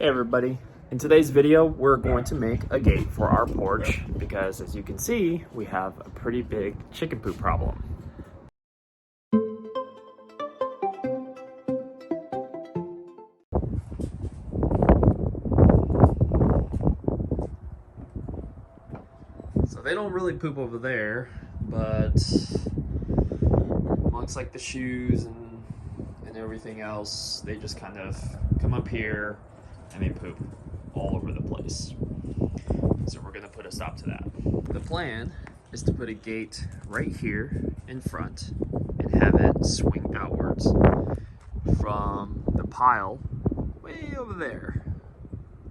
Hey everybody, in today's video we're going to make a gate for our porch because as you can see we have a pretty big chicken poop problem. So they don't really poop over there, but amongst like the shoes and everything else, they just kind of come up here and they poop all over the place. So we're gonna put a stop to that. The plan is to put a gate right here in front and have it swing outwards from the pile way over there.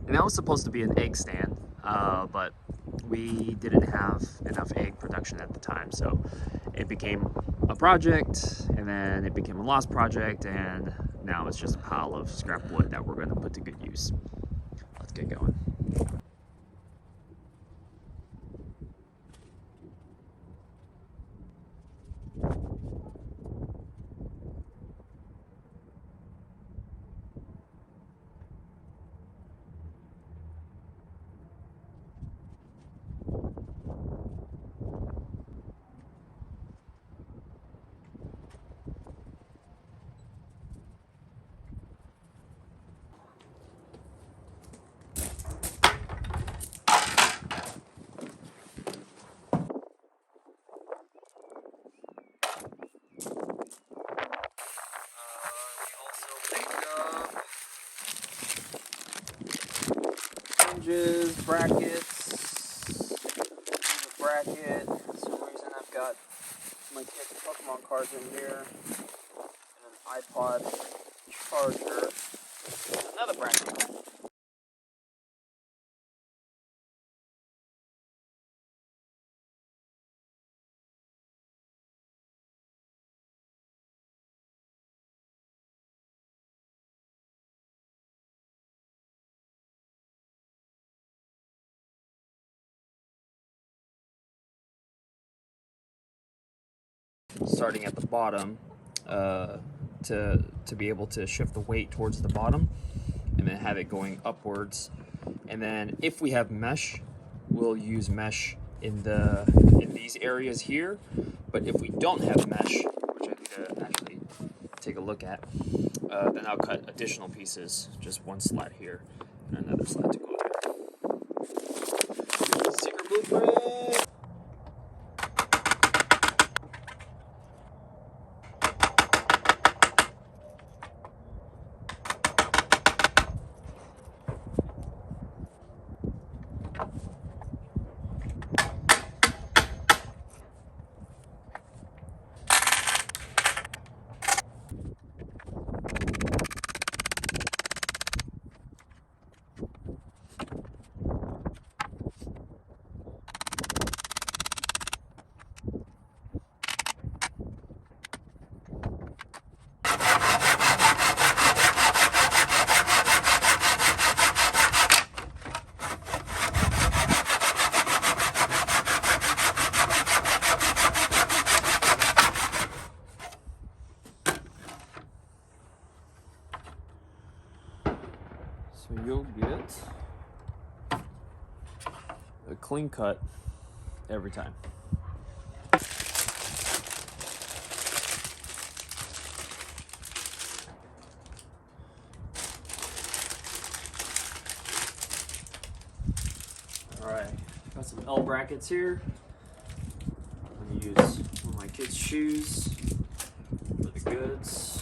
And that was supposed to be an egg stand, but we didn't have enough egg production at the time, so it became a project, and then it became a lost project, and now it's just a pile of scrap wood that we're going to put to good use. Let's get going. Hinges, brackets, a bracket. For some reason I've got my kids' Pokemon cards in here, and an iPod charger, another bracket. Starting at the bottom to be able to shift the weight towards the bottom and then have it going upwards. And then if we have mesh, we'll use mesh in these areas here. But if we don't have mesh, which I need to actually take a look at, then I'll cut additional pieces, just one slat here and another slat to go there. Secret blueprint! So you'll get a clean cut every time. Alright, got some L brackets here. I'm going to use one of my kids' shoes for the goods.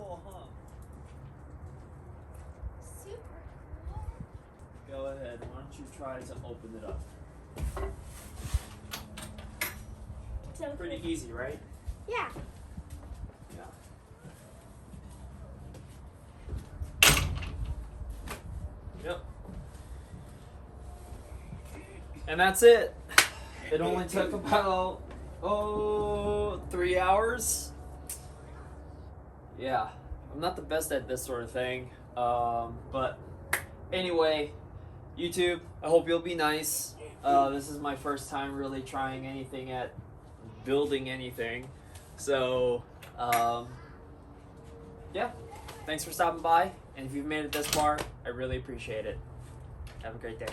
cool, huh? Super cool. Go ahead. Why don't you try to open it up? So Pretty easy, right? Yeah. Yeah. Yep. And that's it. It only took about 3 hours. Yeah, I'm not the best at this sort of thing. But anyway, YouTube, I hope you'll be nice. This is my first time really trying anything at building anything. So, yeah, thanks for stopping by. And if you've made it this far, I really appreciate it. Have a great day.